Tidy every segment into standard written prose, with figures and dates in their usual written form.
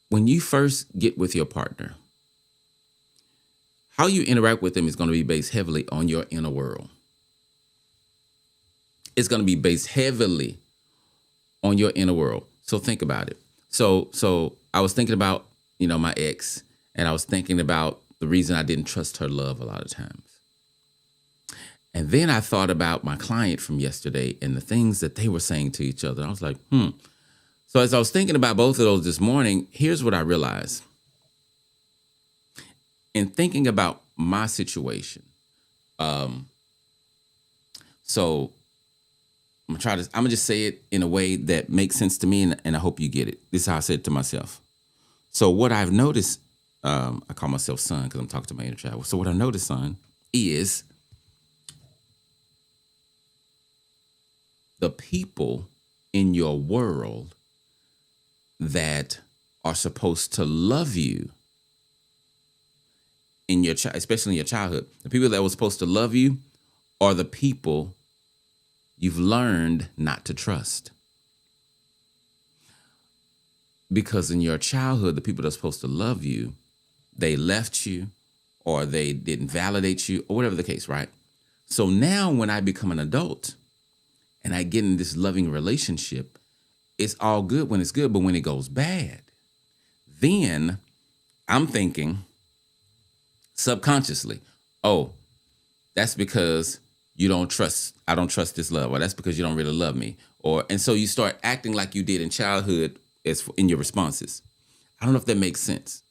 when you first get with your partner, how you interact with them is going to be based heavily on your inner world. It's going to be based heavily on your inner world. So think about it. So I was thinking about, my ex, and I was thinking about the reason I didn't trust her love a lot of times. And then I thought about my client from yesterday and the things that they were saying to each other. I was like, So as I was thinking about both of those this morning, here's what I realized. In thinking about my situation, so I'm gonna just say it in a way that makes sense to me, and I hope you get it. This is how I said it to myself. So what I've noticed, I call myself son because I'm talking to my inner child. So what I noticed, son, is the people in your world that are supposed to love you in your especially in your childhood, the people that were supposed to love you are the people you've learned not to trust. Because in your childhood, the people that are supposed to love you, they left you or they didn't validate you or whatever the case, right? So now when I become an adult and I get in this loving relationship, it's all good when it's good, but when it goes bad, then I'm thinking subconsciously, oh, that's because I don't trust this love, or that's because you don't really love me. And so you start acting like you did in childhood in your responses. I don't know if that makes sense.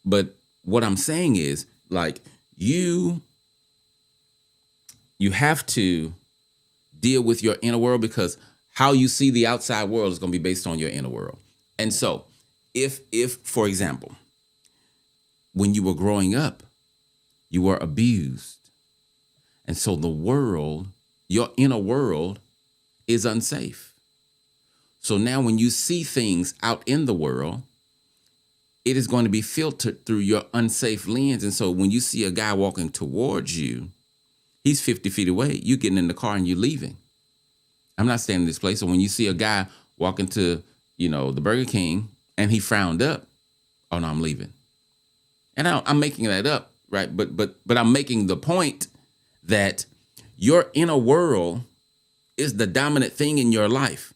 But what I'm saying is, like, you have to deal with your inner world, because how you see the outside world is going to be based on your inner world. And so if for example, when you were growing up, you were abused. And so the world, your inner world, is unsafe. So now when you see things out in the world, it is going to be filtered through your unsafe lens. And so when you see a guy walking towards you, he's 50 feet away. You getting in the car and you're leaving. I'm not staying in this place. So when you see a guy walking to, the Burger King and he frowned up, oh no, I'm leaving. And I'm making that up, right? But I'm making the point that your inner world is the dominant thing in your life.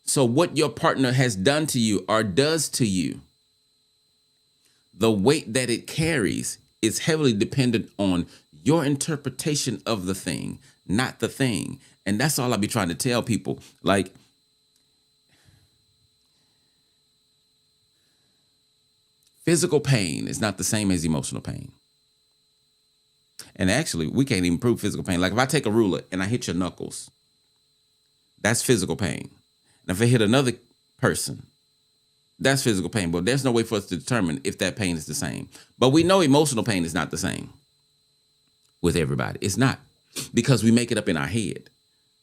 So what your partner has done to you or does to you, the weight that it carries is heavily dependent on your interpretation of the thing, not the thing. And that's all I be trying to tell people. Like, physical pain is not the same as emotional pain. And actually, we can't even prove physical pain. Like, if I take a ruler and I hit your knuckles, that's physical pain. And if I hit another person, that's physical pain. But there's no way for us to determine if that pain is the same. But we know emotional pain is not the same with everybody. It's not, because we make it up in our head,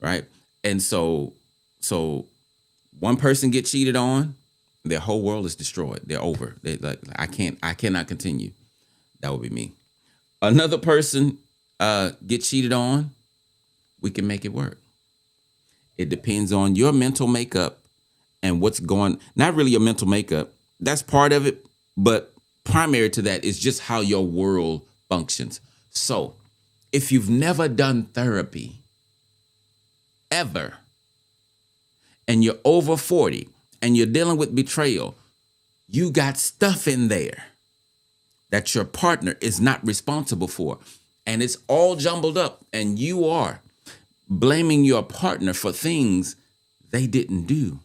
right? And so one person get cheated on, their whole world is destroyed. They're over. They like, I cannot continue. That would be me. Another person get cheated on, we can make it work. It depends on your mental makeup and what's going, not really your mental makeup. That's part of it, but primary to that is just how your world functions. So if you've never done therapy ever, and you're over 40 and you're dealing with betrayal, you got stuff in there that your partner is not responsible for. And it's all jumbled up, and you are blaming your partner for things they didn't do.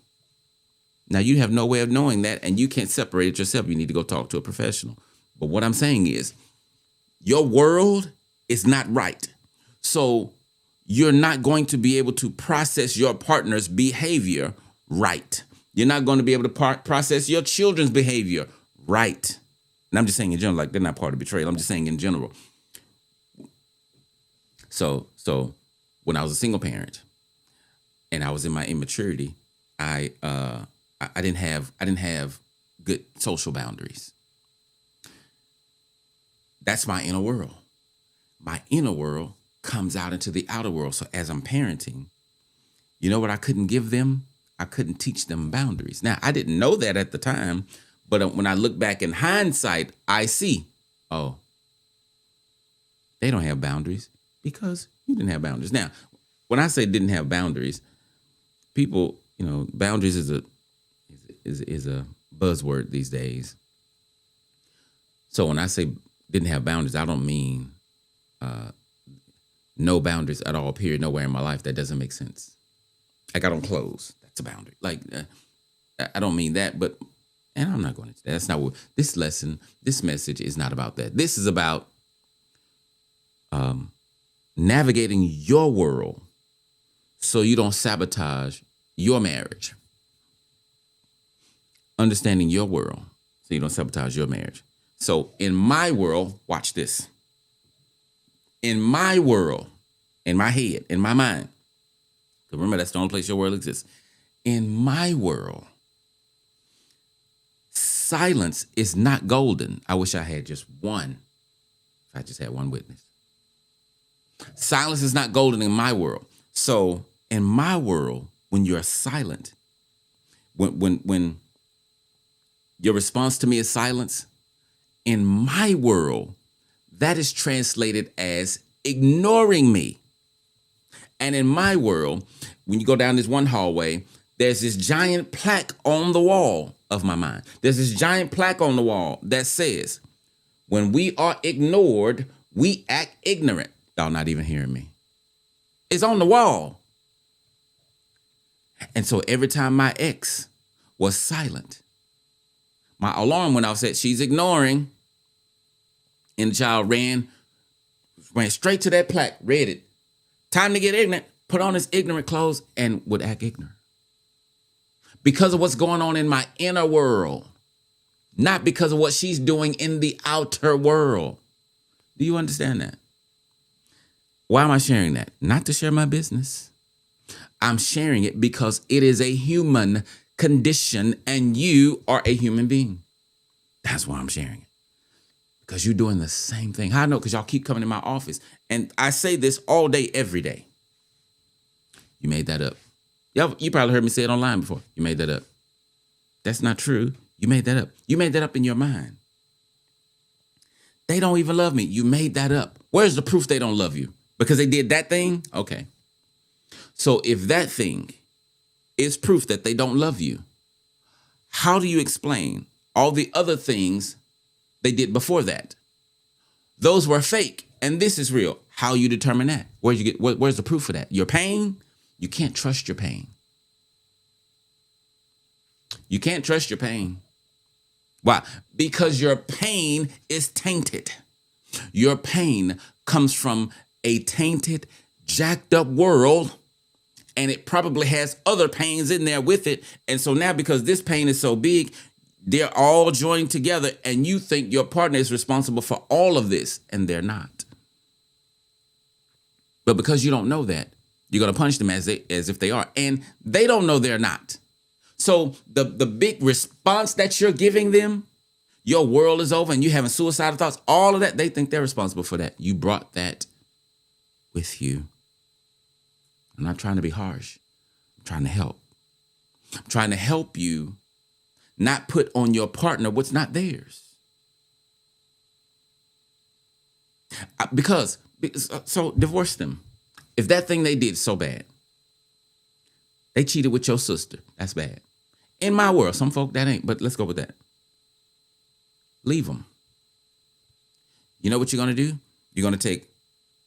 Now, you have no way of knowing that, and you can't separate it yourself. You need to go talk to a professional. But what I'm saying is, your world is not right. So you're not going to be able to process your partner's behavior right. You're not going to be able to process your children's behavior right. And I'm just saying in general, like, they're not part of betrayal. I'm just saying in general. So when I was a single parent and I was in my immaturity, I didn't have good social boundaries. That's my inner world. My inner world comes out into the outer world. So as I'm parenting, you know what I couldn't give them? I couldn't teach them boundaries. Now, I didn't know that at the time, But when I look back in hindsight, I see, oh, they don't have boundaries because you didn't have boundaries. Now, when I say didn't have boundaries, people, boundaries is a buzzword these days. So when I say didn't have boundaries, I don't mean no boundaries at all, period, nowhere in my life. That doesn't make sense. Like I don't close. That's a boundary. Like I don't mean that, but, and I'm not going into that. That's not what this message is not about that. This is about navigating your world so you don't sabotage your marriage. Understanding your world so you don't sabotage your marriage. So in my world, watch this. In my world, in my head, in my mind, remember that's the only place your world exists. In my world, silence is not golden. I wish I had just one. If I just had one witness. Silence is not golden in my world. So in my world, when you're silent, when your response to me is silence, in my world, that is translated as ignoring me. And in my world, when you go down this one hallway, there's this giant plaque on the wall of my mind. There's this giant plaque on the wall that says, when we are ignored, we act ignorant. Y'all not even hearing me. It's on the wall. And so every time my ex was silent, my alarm went off, said she's ignoring. And the child ran straight to that plaque, read it. Time to get ignorant, put on his ignorant clothes and would act ignorant. Because of what's going on in my inner world, not because of what she's doing in the outer world. Do you understand that? Why am I sharing that? Not to share my business. I'm sharing it because it is a human condition and you are a human being. That's why I'm sharing it. Because you're doing the same thing. How I know? Because y'all keep coming to my office. And I say this all day, every day. You made that up. You probably heard me say it online before. You made that up. That's not true. You made that up. You made that up in your mind. They don't even love me. You made that up. Where's the proof they don't love you? Because they did that thing? Okay. So if that thing is proof that they don't love you, how do you explain all the other things they did before that? Those were fake, and this is real. How you determine that? Where's the proof for that? Your pain? You can't trust your pain. You can't trust your pain. Why? Because your pain is tainted. Your pain comes from a tainted, jacked up world, and it probably has other pains in there with it. And so now, because this pain is so big, they're all joined together, and you think your partner is responsible for all of this, and they're not. But because you don't know that, you're going to punish them as if they are, and they don't know they're not. So the big response that you're giving them, your world is over and you're having suicidal thoughts, all of that, they think they're responsible for that. You brought that with you. I'm not trying to be harsh. I'm trying to help. I'm trying to help you not put on your partner what's not theirs. So divorce them. If that thing they did is so bad, they cheated with your sister, that's bad. In my world, some folk that ain't, but let's go with that. Leave them. You know what you're going to do? You're going to take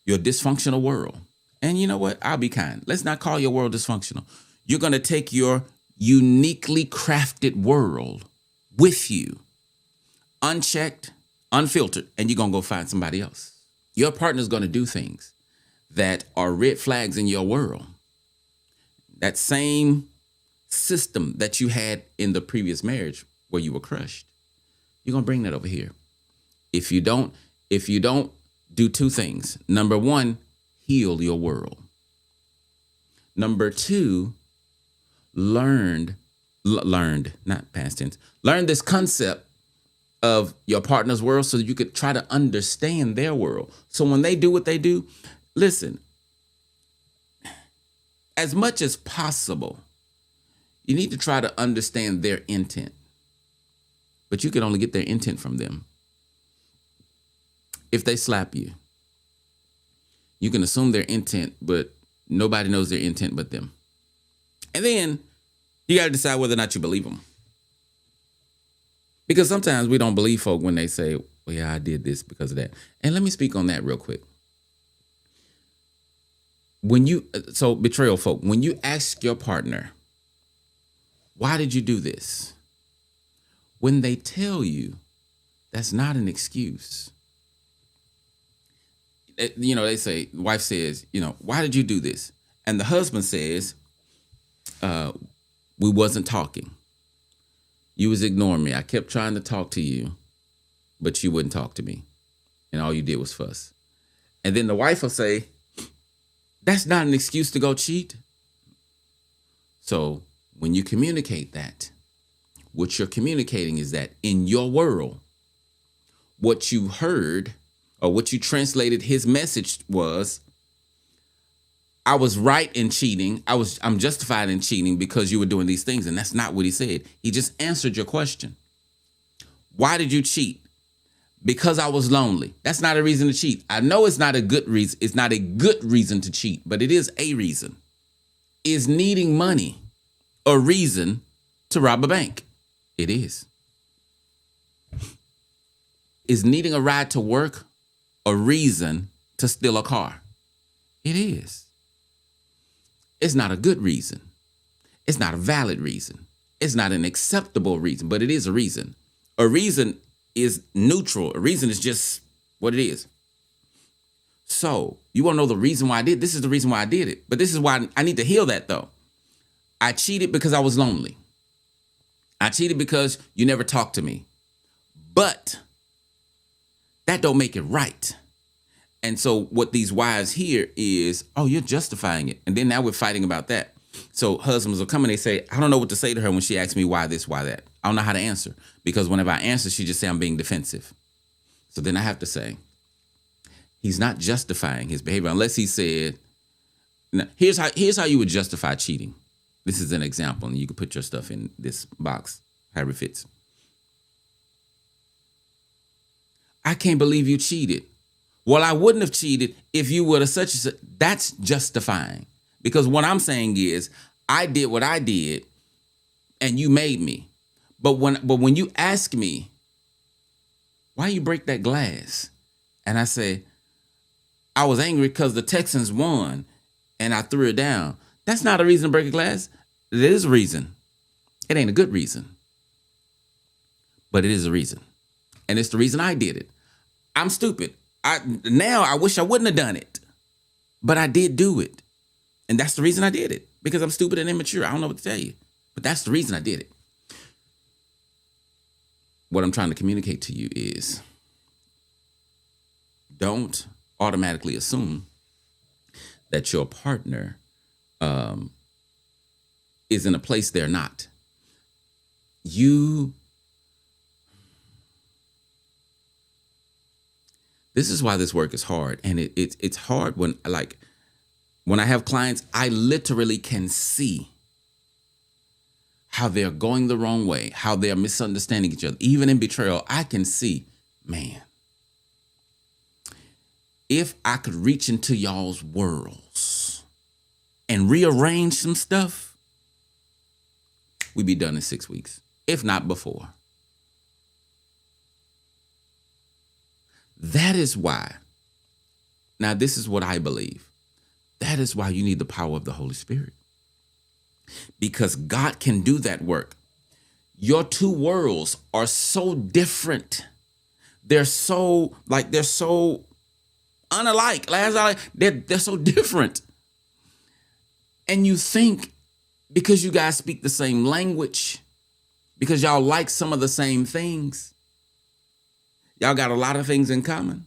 your dysfunctional world. And you know what? I'll be kind. Let's not call your world dysfunctional. You're going to take your uniquely crafted world with you, unchecked, unfiltered, and you're going to go find somebody else. Your partner's going to do things that are red flags in your world. That same system that you had in the previous marriage where you were crushed, you're going to bring that over here. If you don't do two things. Number one, heal your world. Number two, learned, not past tense, learn this concept of your partner's world so that you could try to understand their world. So when they do what they do, listen, as much as possible, you need to try to understand their intent. but you can only get their intent from them. If they slap you, you can assume their intent, but nobody knows their intent but them. And then you got to decide whether or not you believe them. Because sometimes we don't believe folk when they say, well, yeah, I did this because of that. And let me speak on that real quick. So betrayal folk, when you ask your partner, why did you do this? When they tell you, that's not an excuse. They say, the wife says, why did you do this? And the husband says, we wasn't talking. You was ignoring me. I kept trying to talk to you, but you wouldn't talk to me. And all you did was fuss. And then the wife will say, that's not an excuse to go cheat. So when you communicate that, what you're communicating is that in your world, what you heard or what you translated his message was, I was right in cheating. I'm justified in cheating because you were doing these things. And that's not what he said. He just answered your question. Why did you cheat? Because I was lonely. That's not a reason to cheat. I know it's not a good reason. It's not a good reason to cheat, but it is a reason. Is needing money a reason to rob a bank? It is. Is needing a ride to work a reason to steal a car? It is. It's not a good reason. It's not a valid reason. It's not an acceptable reason, but it is a reason. A reason is neutral. A reason is just what it is. So you want to know the reason why I did? This is the reason why I did it. But this is why I need to heal that though. I cheated because I was lonely. I cheated because you never talked to me. But that don't make it right. And so what these wives hear is, oh, you're justifying it. And then now we're fighting about that. So husbands will come and they say, I don't know what to say to her when she asks me why this, why that. I don't know how to answer. Because whenever I answer, she just say I'm being defensive. So then I have to say, he's not justifying his behavior unless he said, now, here's how you would justify cheating. This is an example, and you can put your stuff in this box, however it fits. I can't believe you cheated. Well, I wouldn't have cheated if you would have such and such. That's justifying. Because what I'm saying is, I did what I did, and you made me. But when you ask me, why you break that glass? And I say, I was angry because the Texans won, and I threw it down. That's not a reason to break a glass. It is a reason. It ain't a good reason. But it is a reason. And it's the reason I did it. I'm stupid. I wish I wouldn't have done it. But I did do it. And that's the reason I did it. Because I'm stupid and immature. I don't know what to tell you. But that's the reason I did it. What I'm trying to communicate to you is, don't automatically assume that your partner is in a place they're not. This is why this work is hard. And it's hard when I have clients, I literally can see how they're going the wrong way, how they're misunderstanding each other. Even in betrayal, I can see, man, if I could reach into y'all's worlds and rearrange some stuff, we'd be done in 6 weeks, if not before. That is why, now this is what I believe, that is why you need the power of the Holy Spirit. Because God can do that work. Your two worlds are so different. They're so unalike. They're so different. And you think because you guys speak the same language, because y'all like some of the same things, y'all got a lot of things in common.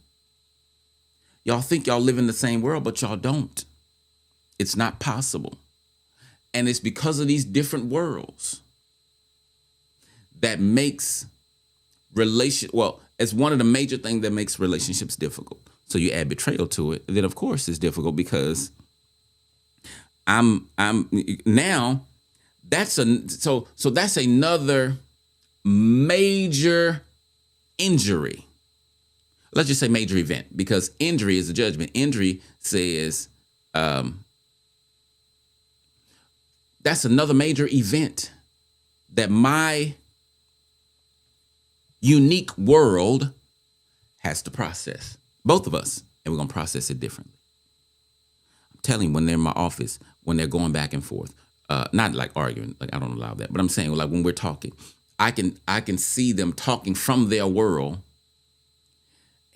Y'all think y'all live in the same world, but y'all don't. It's not possible. And it's because of these different worlds that makes it's one of the major things that makes relationships difficult. So you add betrayal to it, then of course it's difficult because I'm now that's another major injury. Let's just say major event, because injury is a judgment. Injury says that's another major event that my unique world has to process. Both of us, and we're going to process it differently. I'm telling you, when they're in my office, when they're going back and forth, not like arguing, like I don't allow that, but I'm saying like when we're talking, I can see them talking from their world.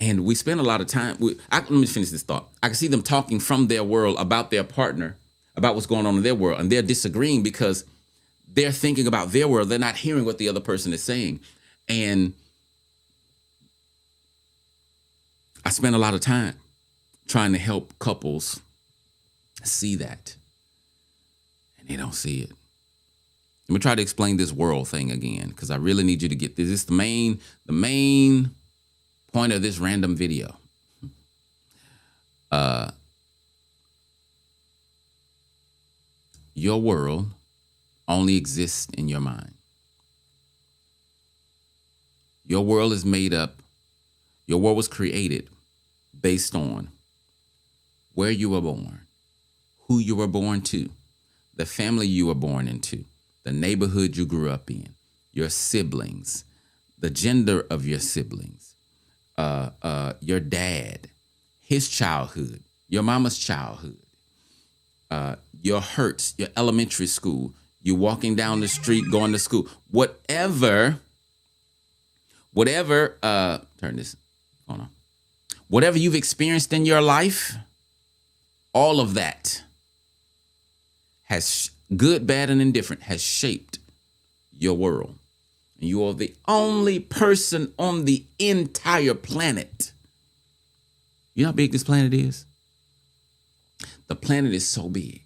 And we spend a lot of time. Let me finish this thought. I can see them talking from their world about their partner, about what's going on in their world, and they're disagreeing because they're thinking about their world. They're not hearing what the other person is saying. And I spend a lot of time trying to help couples see that, and they don't see it. Let me try to explain this world thing again, because I really need you to get this. This is the main point of this random video. Your world only exists in your mind. Your world is made up. Your world was created based on where you were born, who you were born to, the family you were born into, the neighborhood you grew up in, your siblings, the gender of your siblings, your dad, his childhood, your mama's childhood, your hurts, your elementary school, you walking down the street, going to school, whatever, turn this on. Whatever you've experienced in your life, all of that has, good, bad, and indifferent, has shaped your world. And you are the only person on the entire planet. You know how big this planet is? The planet is so big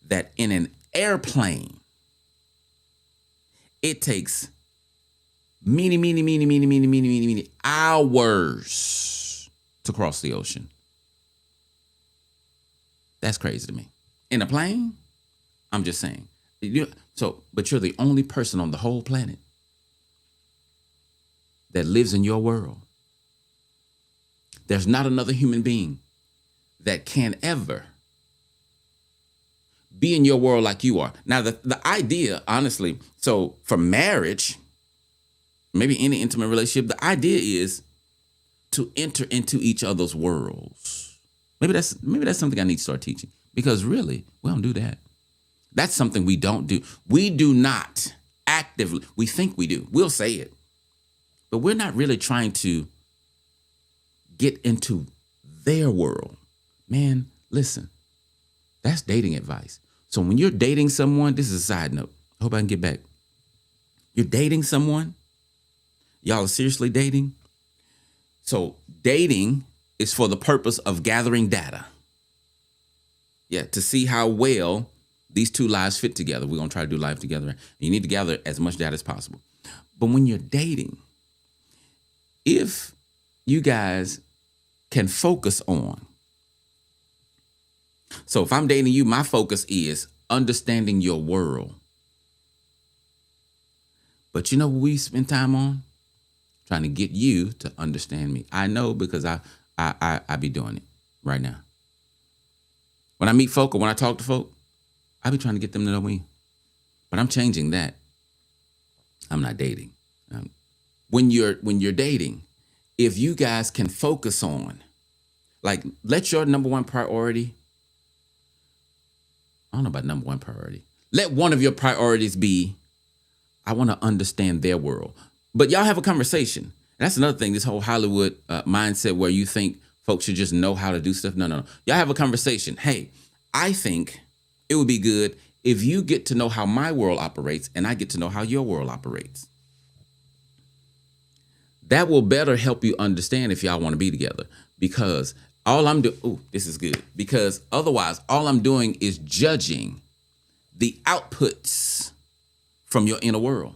that in an airplane, it takes many hours to cross the ocean. That's crazy to me. In a plane, I'm just saying. But you're the only person on the whole planet that lives in your world. There's not another human being that can ever be in your world like you are. Now, the idea, honestly, so for marriage, maybe any intimate relationship, the idea is to enter into each other's worlds. Maybe that's something I need to start teaching, because really, we don't do that. That's something we don't do. We do not actively, we think we do. We'll say it, but we're not really trying to get into their world. Man, listen, that's dating advice. So when you're dating someone, this is a side note. I hope I can get back. You're dating someone. Y'all are seriously dating. So dating is for the purpose of gathering data. Yeah, to see how well these two lives fit together. We're going to try to do life together. And you need to gather as much data as possible. But when you're dating, if you guys can focus on, so if I'm dating you, my focus is understanding your world. But you know what we spend time on? Trying to get you to understand me. I know, because I be doing it right now. When I meet folk or when I talk to folk, I be trying to get them to know me. But I'm changing that. I'm not dating. When you're dating, if you guys can focus on, like, let your number one priority, I don't know about number one priority. Let one of your priorities be, I want to understand their world. But y'all have a conversation. And that's another thing, this whole Hollywood mindset where you think folks should just know how to do stuff. No. Y'all have a conversation. Hey, I think it would be good if you get to know how my world operates and I get to know how your world operates. That will better help you understand if y'all want to be together. Because all I'm doing, this is good. Because otherwise, all I'm doing is judging the outputs from your inner world.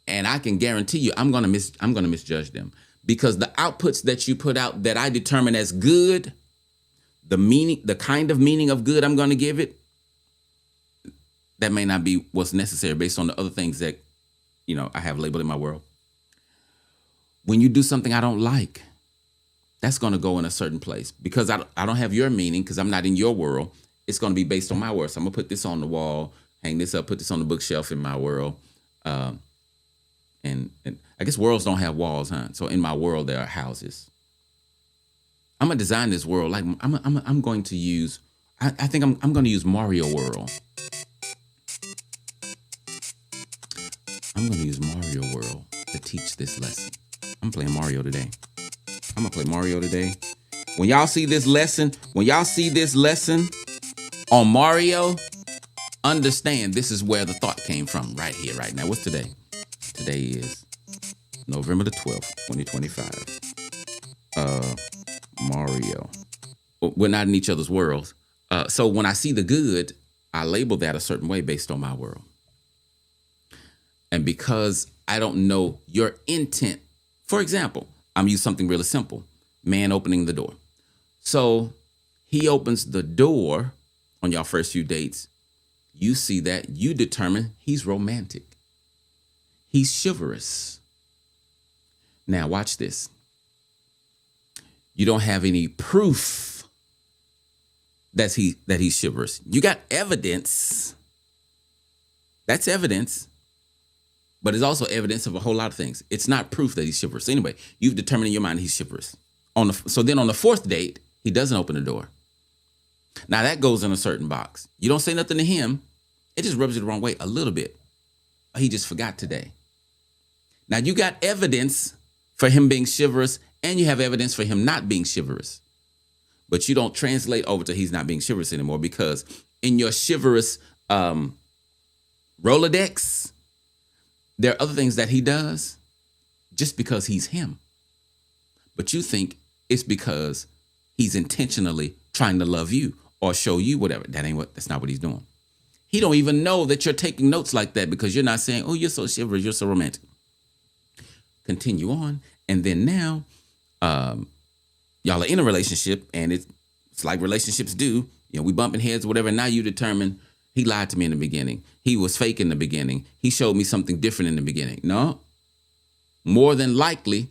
And I can guarantee you, I'm gonna misjudge them, because the outputs that you put out that I determine as good, the kind of meaning of good I'm gonna give it, that may not be what's necessary based on the other things that, I have labeled in my world. When you do something I don't like, that's going to go in a certain place because I don't have your meaning because I'm not in your world. It's going to be based on my world. So I'm going to put this on the wall, hang this up, put this on the bookshelf in my world. And I guess worlds don't have walls, huh? So in my world, there are houses. I'm going to design this world. Like I'm going to use, I think I'm going to use Mario World. I'm going to use Mario World to teach this lesson. I'm playing Mario today. I'm going to play Mario today. When y'all see this lesson on Mario, understand this is where the thought came from right here, right now. What's today? Today is November the 12th, 2025. Mario. We're not in each other's worlds. So when I see the good, I label that a certain way based on my world. And because I don't know your intent, for example, I'm using something really simple. Man opening the door. So he opens the door on y'all first few dates. You see that, you determine he's romantic. He's chivalrous. Now watch this. You don't have any proof that he's chivalrous. You got evidence. That's evidence. But it's also evidence of a whole lot of things. It's not proof that he's chivalrous. Anyway, you've determined in your mind he's chivalrous. So then on the fourth date, he doesn't open the door. Now that goes in a certain box. You don't say nothing to him. It just rubs you the wrong way a little bit. He just forgot today. Now you got evidence for him being chivalrous and you have evidence for him not being chivalrous. But you don't translate over to he's not being chivalrous anymore because in your chivalrous Rolodex, there are other things that he does just because he's him. But you think it's because he's intentionally trying to love you or show you whatever. That's not what he's doing. He don't even know that you're taking notes like that because you're not saying, oh, you're so chivalrous, you're so romantic. Continue on. And then now, y'all are in a relationship and it's like relationships do. We bumping heads or whatever. Now you determine he lied to me in the beginning. He was fake in the beginning. He showed me something different in the beginning. No. More than likely,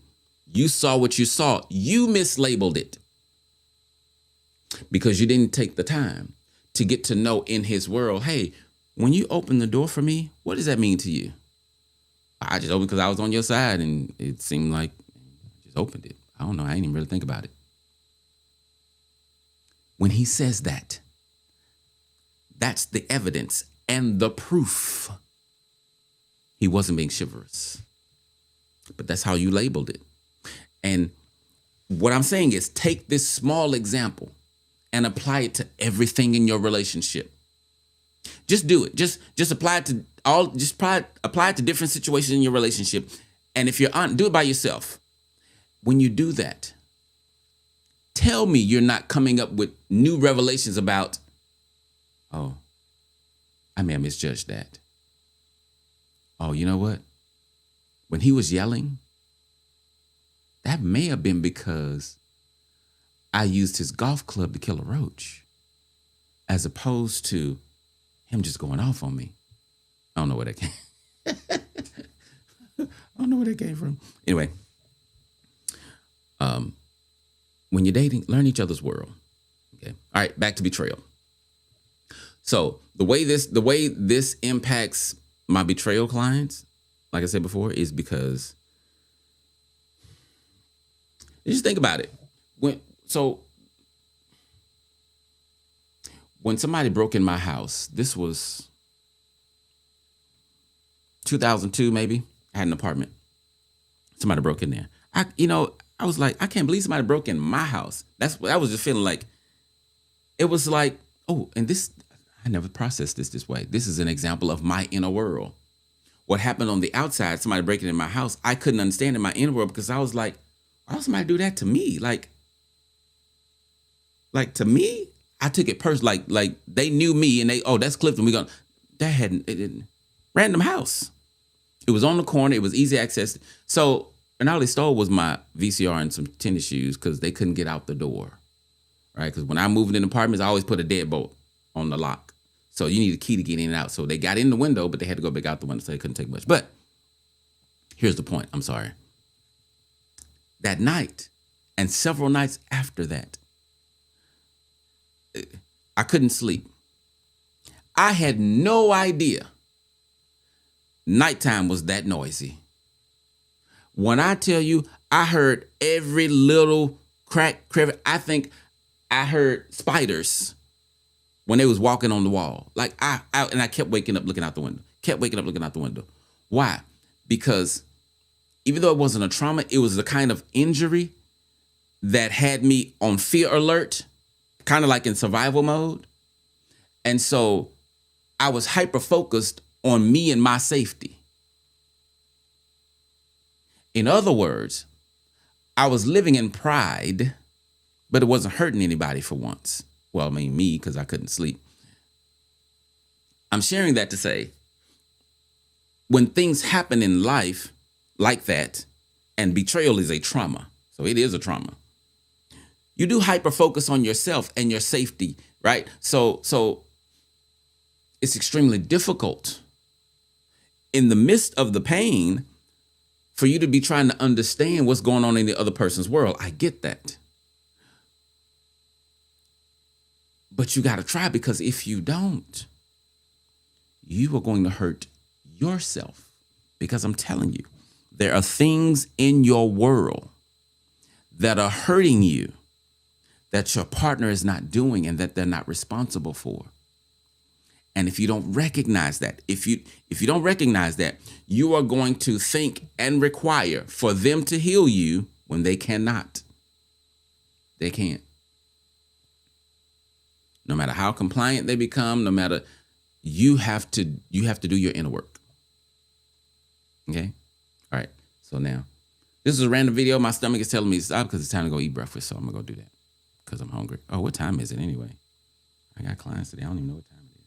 you saw what you saw. You mislabeled it because you didn't take the time to get to know in his world. Hey, when you open the door for me, what does that mean to you? I just opened because I was on your side and it seemed like I just opened it. I don't know. I didn't even really think about it. When he says that, that's the evidence and the proof he wasn't being chivalrous. But that's how you labeled it. And what I'm saying is take this small example and apply it to everything in your relationship. Just do it. Just apply it to apply it to different situations in your relationship. And if you're do it by yourself. When you do that, tell me you're not coming up with new revelations about, oh, I may have misjudged that. Oh, you know what? When he was yelling, that may have been because I used his golf club to kill a roach, as opposed to him just going off on me. I don't know where that came. I don't know where that came from. Anyway, when you're dating, learn each other's world. Okay. All right, back to betrayal. So the way this impacts my betrayal clients, like I said before, is because just think about it. When somebody broke in my house, this was 2002 maybe. I had an apartment. Somebody broke in there. I was like, I can't believe somebody broke in my house. I was just feeling like, it was like, oh, and this, I never processed this way. This is an example of my inner world. What happened on the outside, somebody breaking in my house, I couldn't understand in my inner world because I was like, why would somebody do that to me? Like to me, I took it personal. Like they knew me and that's Clifton. Random house. It was on the corner. It was easy access. So, and all they stole was my VCR and some tennis shoes because they couldn't get out the door, right? Because when I moved in apartments, I always put a deadbolt on the lock. So you need a key to get in and out. So they got in the window, but they had to go back out the window, so they couldn't take much. But here's the point. I'm sorry. That night and several nights after that, I couldn't sleep. I had no idea nighttime was that noisy. When I tell you, I heard every little crack, crevice. I think I heard spiders when they was walking on the wall. Like I kept waking up looking out the window. Kept waking up looking out the window. Why? Because even though it wasn't a trauma, it was the kind of injury that had me on fear alert, kind of like in survival mode. And so I was hyper focused on me and my safety. In other words, I was living in pride, but it wasn't hurting anybody for once. Well, I mean, me, because I couldn't sleep. I'm sharing that to say, when things happen in life like that, and betrayal is a trauma, so it is a trauma, you do hyper focus on yourself and your safety, right? So it's extremely difficult in the midst of the pain for you to be trying to understand what's going on in the other person's world. I get that. But you got to try, because if you don't, you are going to hurt yourself. Because I'm telling you, there are things in your world that are hurting you that your partner is not doing and that they're not responsible for. And if you don't recognize that, if you don't recognize that, you are going to think and require for them to heal you when they cannot. They can't. No matter how compliant they become, no matter, you have to do your inner work. Okay? All right. So now, this is a random video. My stomach is telling me to stop because it's time to go eat breakfast. So I'm going to go do that because I'm hungry. Oh, what time is it anyway? I got clients today. I don't even know what time.